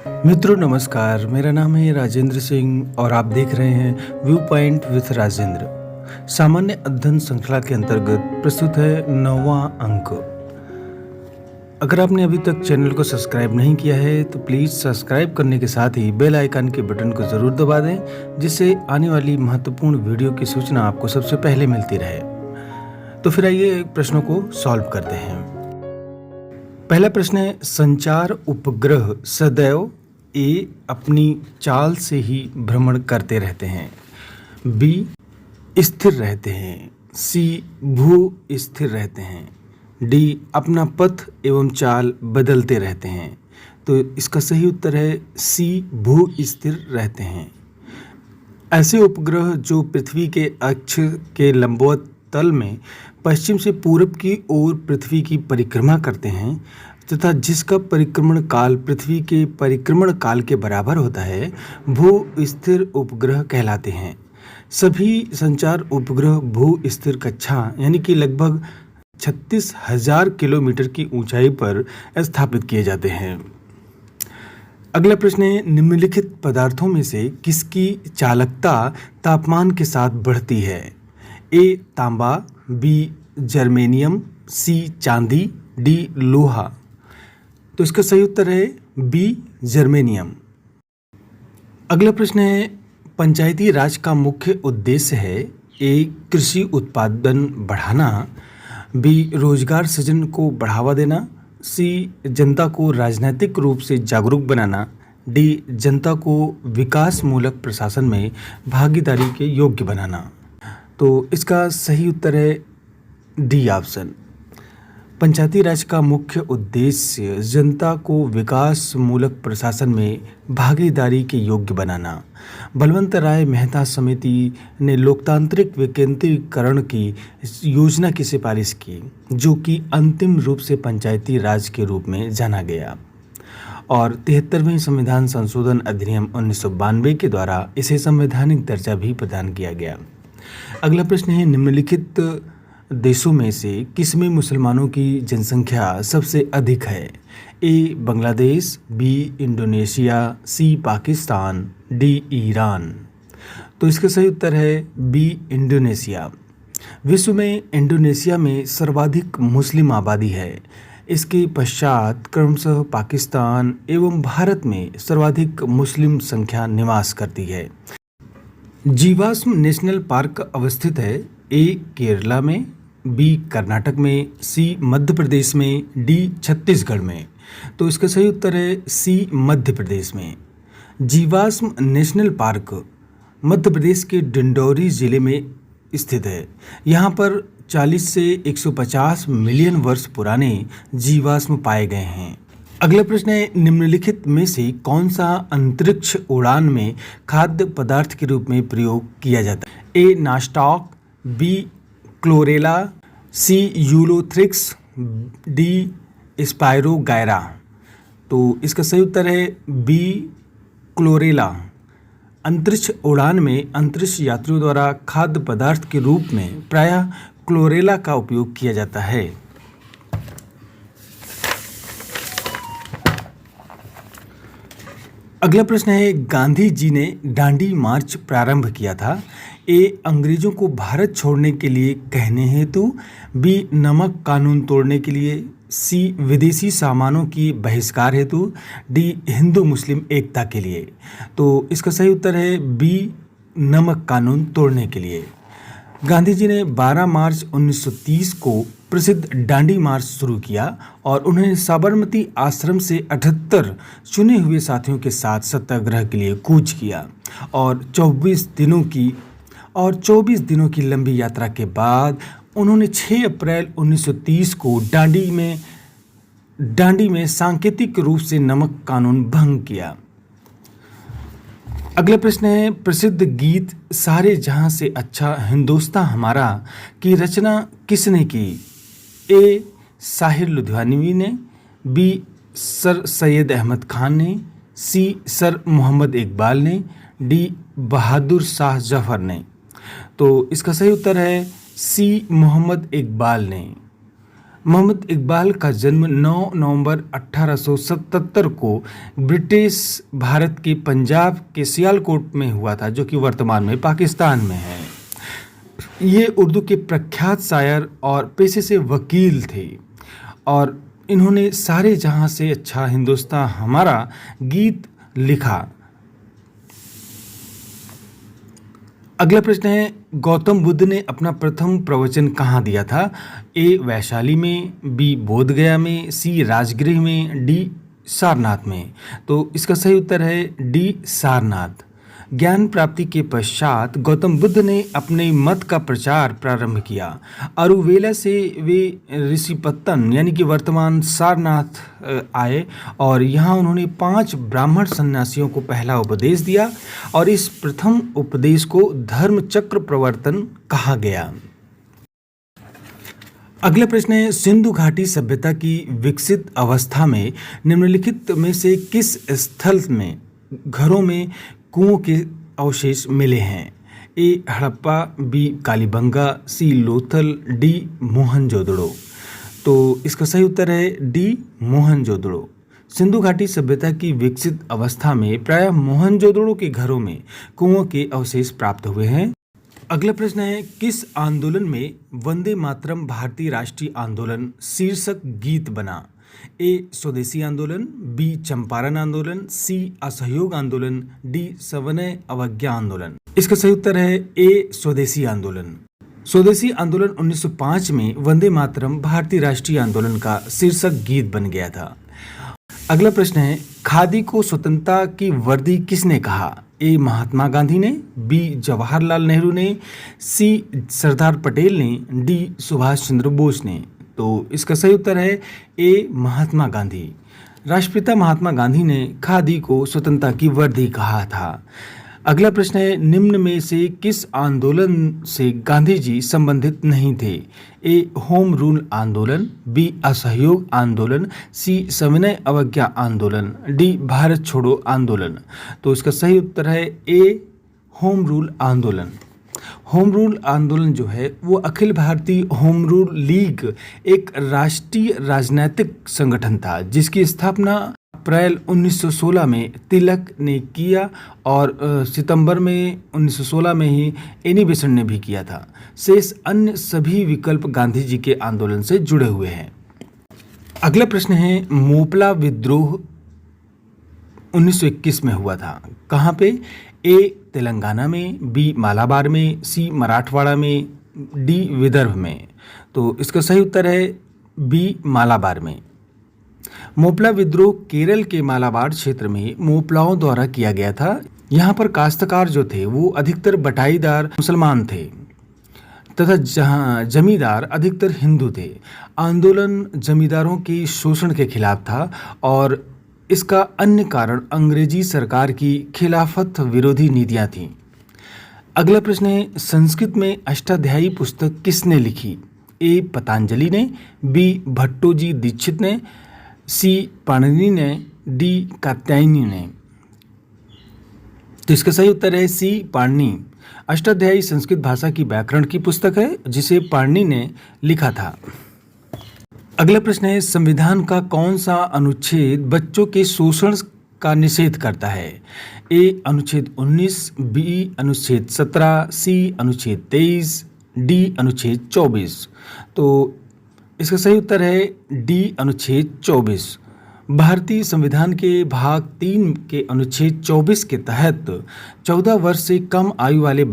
मित्रों नमस्कार, मेरा नाम है राजेंद्र सिंह और आप देख रहे हैं व्यू पॉइंट विथ राजेंद्र। सामान्य अध्ययन श्रृंखला के अंतर्गत प्रस्तुत है 9वां अंक। अगर आपने अभी तक चैनल को सब्सक्राइब नहीं किया है तो प्लीज़ सब्सक्राइब करने के साथ ही बेल आइकन के बटन को ज़रूर दबा दें, जिससे आने वाली महत्वपूर्ण वीडियो की सूचना आपको सबसे पहले मिलती रहे। तो फिर आइए प्रश्नों को सॉल्व करते हैं। पहला प्रश्न है, संचार उपग्रह सदैव ए अपनी चाल से ही भ्रमण करते रहते हैं, बी स्थिर रहते हैं, सी भू स्थिर रहते हैं, डी अपना पथ एवं चाल बदलते रहते हैं। तो इसका सही उत्तर है सी भू स्थिर रहते हैं। ऐसे उपग्रह जो पृथ्वी के अक्ष के लंबवत तल में पश्चिम से पूरब की ओर पृथ्वी की परिक्रमा करते हैं तथा जिसका परिक्रमण काल पृथ्वी के परिक्रमण काल के बराबर होता है, भू स्थिर उपग्रह कहलाते हैं। सभी संचार उपग्रह भू स्थिर कक्षा यानी कि लगभग 36,000 किलोमीटर की ऊंचाई पर स्थापित किए जाते हैं। अगला प्रश्न है, निम्नलिखित पदार्थों में से किसकी चालकता तापमान के साथ बढ़ती है? ए तांबा, बी जर्मेनियम, सी चांदी, डी लोहा। तो इसका सही उत्तर है बी जर्मेनियम। अगला प्रश्न है, पंचायती राज का मुख्य उद्देश्य है ए कृषि उत्पादन बढ़ाना, बी रोजगार सृजन को बढ़ावा देना, सी जनता को राजनीतिक रूप से जागरूक बनाना, डी जनता को विकासमूलक प्रशासन में भागीदारी के योग्य बनाना। तो इसका सही उत्तर है डी ऑप्शन। पंचायती राज का मुख्य उद्देश्य जनता को विकासमूलक प्रशासन में भागीदारी के योग्य बनाना। बलवंत राय मेहता समिति ने लोकतांत्रिक विकेंद्रीकरण की योजना की सिफारिश की, जो कि अंतिम रूप से पंचायती राज के रूप में जाना गया, और 73वें संविधान संशोधन अधिनियम 1992 के द्वारा इसे संवैधानिक दर्जा भी प्रदान किया गया। अगला प्रश्न है, निम्नलिखित देशों में से किसमें मुसलमानों की जनसंख्या सबसे अधिक है? ए बांग्लादेश, बी इंडोनेशिया, सी पाकिस्तान, डी ईरान। तो इसका सही उत्तर है बी इंडोनेशिया। विश्व में इंडोनेशिया में सर्वाधिक मुस्लिम आबादी है। इसके पश्चात क्रमशः पाकिस्तान एवं भारत में सर्वाधिक मुस्लिम संख्या निवास करती है। जीवाश्म नेशनल पार्क अवस्थित है ए केरला में, बी कर्नाटक में, सी मध्य प्रदेश में, डी छत्तीसगढ़ में। तो इसका सही उत्तर है सी मध्य प्रदेश में। जीवाश्म नेशनल पार्क मध्य प्रदेश के डिंडौरी जिले में स्थित है। यहाँ पर 40 से 150 मिलियन वर्ष पुराने जीवाश्म पाए गए हैं। अगला प्रश्न है, निम्नलिखित में से कौन सा अंतरिक्ष उड़ान में खाद्य पदार्थ के रूप में प्रयोग किया जाता है? ए नास्टॉक, बी क्लोरेला, सी यूलोथ्रिक्स, डी स्पायरोगायरा। तो इसका सही उत्तर है बी क्लोरेला। अंतरिक्ष उड़ान में अंतरिक्ष यात्रियों द्वारा खाद्य पदार्थ के रूप में प्रायः क्लोरेला का उपयोग किया जाता है। अगला प्रश्न है, गांधी जी ने दांडी मार्च प्रारंभ किया था। ए अंग्रेजों को भारत छोड़ने के लिए कहने हेतु, बी नमक कानून तोड़ने के लिए, सी विदेशी सामानों की बहिष्कार हेतु, डी हिंदू मुस्लिम एकता के लिए। तो इसका सही उत्तर है बी नमक कानून तोड़ने के लिए। गांधी जी ने 12 मार्च 1930 को प्रसिद्ध दांडी मार्च शुरू किया और उन्होंने साबरमती आश्रम से 78 चुने हुए साथियों के साथ सत्याग्रह के लिए कूच किया, और 24 दिनों की लंबी यात्रा के बाद उन्होंने 6 अप्रैल 1930 को दांडी में सांकेतिक रूप से नमक कानून भंग किया। अगला प्रश्न है, प्रसिद्ध गीत सारे जहां से अच्छा हिंदुस्तान हमारा की रचना किसने की? ए साहिर लुधियानवी ने, बी सर सैयद अहमद खान ने, सी सर मोहम्मद इकबाल ने, डी बहादुर शाह जफर ने। तो इसका सही उत्तर है सी मोहम्मद इकबाल ने। मोहम्मद इकबाल का जन्म 9 नवंबर 1877 को ब्रिटिश भारत के पंजाब के सियालकोट में हुआ था, जो कि वर्तमान में पाकिस्तान में है। ये उर्दू के प्रख्यात शायर और पेशे से वकील थे और इन्होंने सारे जहां से अच्छा हिंदुस्तान हमारा गीत लिखा। अगला प्रश्न है, गौतम बुद्ध ने अपना प्रथम प्रवचन कहाँ दिया था? ए वैशाली में, बी बोधगया में, सी राजगृह में, डी सारनाथ में। तो इसका सही उत्तर है डी सारनाथ। ज्ञान प्राप्ति के पश्चात गौतम बुद्ध ने अपने मत का प्रचार प्रारंभ किया। अरुवेला से वे ऋषिपत्तन यानी कि वर्तमान सारनाथ आए और यहाँ उन्होंने 5 ब्राह्मण सन्यासियों को पहला उपदेश दिया और इस प्रथम उपदेश को धर्म चक्र प्रवर्तन कहा गया। अगला प्रश्न है, सिंधु घाटी सभ्यता की विकसित अवस्था में निम्नलिखित में से किस स्थल में घरों में कुओं के अवशेष मिले हैं? ए हड़प्पा, बी कालीबंगा, सी लोथल, डी मोहनजोदड़ो। तो इसका सही उत्तर है डी मोहनजोदड़ो। सिंधु घाटी सभ्यता की विकसित अवस्था में प्रायः मोहनजोदड़ो के घरों में कुओं के अवशेष प्राप्त हुए हैं। अगला प्रश्न है, किस आंदोलन में वंदे मातरम भारतीय राष्ट्रीय आंदोलन शीर्षक गीत बना? ए स्वदेशी आंदोलन, बी चंपारण आंदोलन, सी असहयोग आंदोलन, डी सविनय अवज्ञा आंदोलन। इसका सही उत्तर है ए स्वदेशी आंदोलन। स्वदेशी आंदोलन 1905 में वंदे मातरम भारतीय राष्ट्रीय आंदोलन का शीर्षक गीत बन गया था। अगला प्रश्न है, खादी को स्वतंत्रता की वर्दी किसने कहा? ए महात्मा गांधी ने, बी जवाहरलाल नेहरू ने, सी सरदार पटेल ने, डी सुभाष चंद्र बोस ने। तो इसका सही उत्तर है ए महात्मा गांधी। राष्ट्रपिता महात्मा गांधी ने खादी को स्वतंत्रता की वर्दी कहा था। अगला प्रश्न है, निम्न में से किस आंदोलन से गांधी जी संबंधित नहीं थे? ए होम रूल आंदोलन, बी असहयोग आंदोलन, सी सविनय अवज्ञा आंदोलन, डी भारत छोड़ो आंदोलन। तो इसका सही उत्तर है ए होम रूल आंदोलन। होम रूल आंदोलन जो है वो Akhil Bharatiya home rule league एक राष्ट्रीय राजनीतिक संगठन था जिसकी स्थापना अप्रैल 1916 में तिलक ने किया और सितंबर में 1916 में ही एनी बेसेंट ने भी किया था। शेष अन्य सभी विकल्प गांधी जी के आंदोलन से जुड़े हुए हैं। अगला प्रश्न है, मोपला विद्रोह 1921 में हुआ था, कहाँ पे? ए तेलंगाना में, बी मालाबार में, सी मराठवाड़ा में, डी विदर्भ में। तो इसका सही उत्तर है बी मालाबार में। मोपला विद्रोह केरल के मालाबार क्षेत्र में मोपलाओं द्वारा किया गया था। यहाँ पर काश्तकार जो थे वो अधिकतर बटाईदार मुसलमान थे तथा जहाँ जमींदार अधिकतर हिंदू थे। आंदोलन जमींदारों के शोषण के खिलाफ था और इसका अन्य कारण अंग्रेजी सरकार की खिलाफत विरोधी नीतियां थीं। अगला प्रश्न है, संस्कृत में अष्टाध्यायी पुस्तक किसने लिखी? ए पतंजलि ने, बी भट्टोजी दीक्षित ने, सी पाणिनि ने, डी कात्यायनी ने। तो इसका सही उत्तर है सी पाणिनि। अष्टाध्यायी संस्कृत भाषा की व्याकरण की पुस्तक है जिसे पाणिनि ने लिखा था। अगला प्रश्न है, संविधान का कौन सा अनुच्छेद बच्चों के शोषण का निषेध करता है? ए अनुच्छेद 19, बी अनुच्छेद 17, सी अनुच्छेद 23, डी अनुच्छेद 24। तो इसका सही उत्तर है डी अनुच्छेद 24। भारतीय संविधान के भाग 3 के अनुच्छेद 24 के तहत 14 वर्ष से कम आयु वाले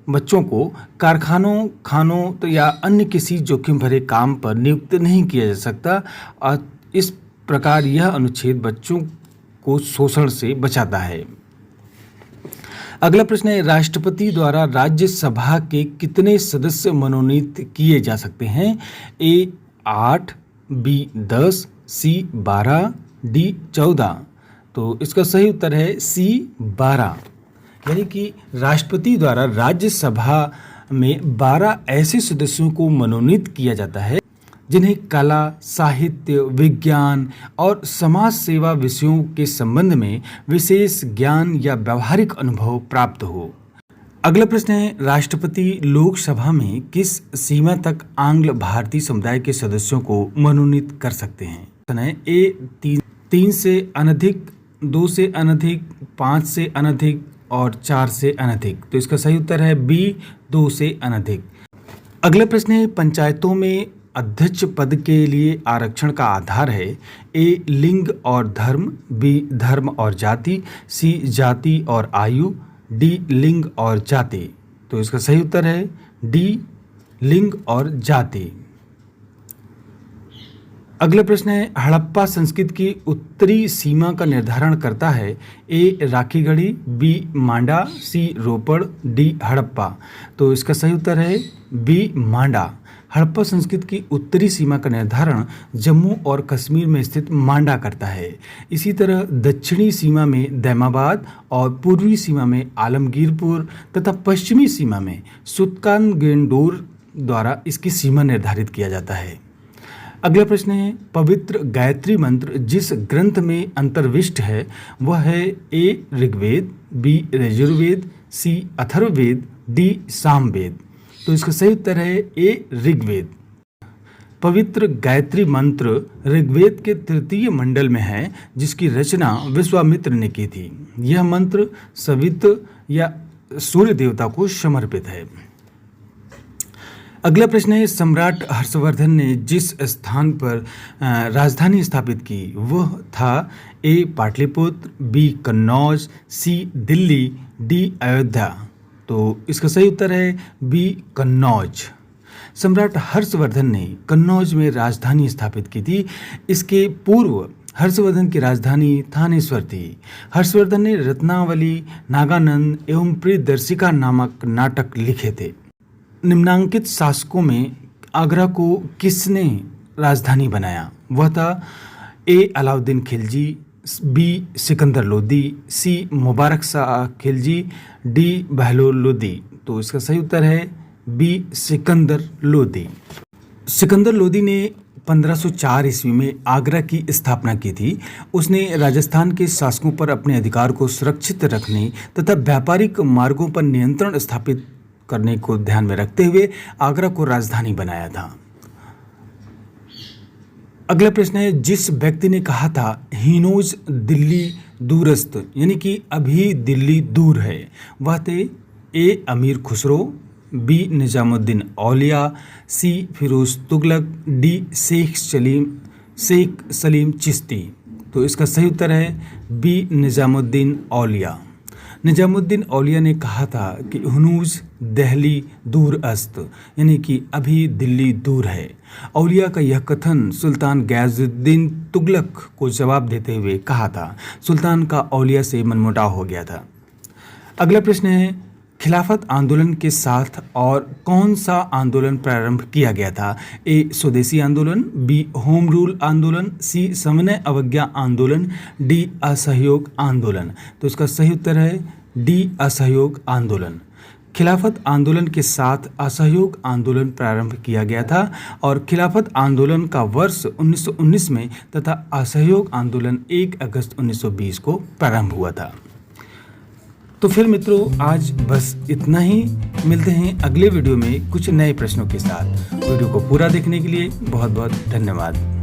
बच्चों को कारखानों, खानों तो या अन्य किसी जोखिम भरे काम पर नियुक्त नहीं किया जा सकता और इस प्रकार यह अनुच्छेद बच्चों को शोषण से बचाता है। अगला प्रश्न है, राष्ट्रपति द्वारा राज्यसभा के कितने सदस्य मनोनीत किए जा सकते हैं? ए 8, बी 10, सी 12, डी 14। तो इसका सही उत्तर है सी 12। यानी कि राष्ट्रपति द्वारा राज्यसभा में 12 ऐसे सदस्यों को मनोनीत किया जाता है जिन्हें कला, साहित्य, विज्ञान और समाज सेवा विषयों के संबंध में विशेष ज्ञान या व्यावहारिक अनुभव प्राप्त हो। अगला प्रश्न है, राष्ट्रपति लोकसभा में किस सीमा तक आंग्ल भारतीय समुदाय के सदस्यों को मनोनीत कर सकते हैं? प्रश्न है ए 3 से अनधिक, 2 से अनधिक, 5 से अनधिक और 4 से अनधिक। तो इसका सही उत्तर है बी 2 से अनधिक। अगला प्रश्न है, पंचायतों में अध्यक्ष पद के लिए आरक्षण का आधार है ए लिंग और धर्म, बी धर्म और जाति, सी जाति और आयु, डी लिंग और जाति। तो इसका सही उत्तर है डी लिंग और जाति। अगला प्रश्न है, हड़प्पा संस्कृति की उत्तरी सीमा का निर्धारण करता है ए राखीगढ़ी, बी मांडा, सी रोपड़, डी हड़प्पा। तो इसका सही उत्तर है बी मांडा। हड़प्पा संस्कृति की उत्तरी सीमा का निर्धारण जम्मू और कश्मीर में स्थित मांडा करता है। इसी तरह दक्षिणी सीमा में दैमाबाद और पूर्वी सीमा में आलमगीरपुर तथा पश्चिमी सीमा में सुत्कानगेंडोर द्वारा इसकी सीमा निर्धारित किया जाता है। अगला प्रश्न है, पवित्र गायत्री मंत्र जिस ग्रंथ में अंतर्विष्ट है वह है ए ऋग्वेद, बी यजुर्वेद, सी अथर्ववेद, डी सामवेद। तो इसका सही उत्तर है ए ऋग्वेद। पवित्र गायत्री मंत्र ऋग्वेद के तृतीय मंडल में है जिसकी रचना विश्वामित्र ने की थी। यह मंत्र सवित्र या सूर्य देवता को समर्पित है। अगला प्रश्न है, सम्राट हर्षवर्धन ने जिस स्थान पर राजधानी स्थापित की वह था ए पाटलिपुत्र, बी कन्नौज, सी दिल्ली, डी अयोध्या। तो इसका सही उत्तर है बी कन्नौज। सम्राट हर्षवर्धन ने कन्नौज में राजधानी स्थापित की थी। इसके पूर्व हर्षवर्धन की राजधानी थानेश्वर थी। हर्षवर्धन ने रत्नावली, नागानंद एवं प्रियदर्शिका नामक नाटक लिखे थे। निम्नांकित शासकों में आगरा को किसने राजधानी बनाया? वह था ए अलाउद्दीन खिलजी, बी सिकंदर लोदी, सी मुबारक शाह खिलजी, डी बहलोल लोदी। तो इसका सही उत्तर है बी सिकंदर लोदी। सिकंदर लोदी ने 1504 ईस्वी में आगरा की स्थापना की थी। उसने राजस्थान के शासकों पर अपने अधिकार को सुरक्षित रखने तथा व्यापारिक मार्गों पर नियंत्रण स्थापित करने को ध्यान में रखते हुए आगरा को राजधानी बनाया था। अगला प्रश्न है, जिस व्यक्ति ने कहा था हिनोज दिल्ली दूरस्थ यानी कि अभी दिल्ली दूर है वह थे ए अमीर खुसरो, बी निजामुद्दीन औलिया, सी फिरोज तुगलक, डी शेख सलीम चिश्ती। तो इसका सही उत्तर है बी निजामुद्दीन औलिया। निजामुद्दीन औलिया ने कहा था कि हुनूज दहली दूर अस्त यानी कि अभी दिल्ली दूर है। औलिया का यह कथन सुल्तान गयाजुद्दीन तुगलक को जवाब देते हुए कहा था। सुल्तान का औलिया से मनमुटाव हो गया था। अगला प्रश्न है, खिलाफत आंदोलन के साथ और कौन सा आंदोलन प्रारंभ किया गया था? ए स्वदेशी आंदोलन, बी होम रूल आंदोलन, सी सविनय अवज्ञा आंदोलन, डी असहयोग आंदोलन। तो इसका सही उत्तर है डी असहयोग आंदोलन। खिलाफत आंदोलन के साथ असहयोग आंदोलन प्रारंभ किया गया था और खिलाफत आंदोलन का वर्ष 1919 में तथा असहयोग आंदोलन 1 अगस्त 1920 को प्रारंभ हुआ था। तो फिर मित्रों, आज बस इतना ही। मिलते हैं अगले वीडियो में कुछ नए प्रश्नों के साथ। वीडियो को पूरा देखने के लिए बहुत बहुत धन्यवाद।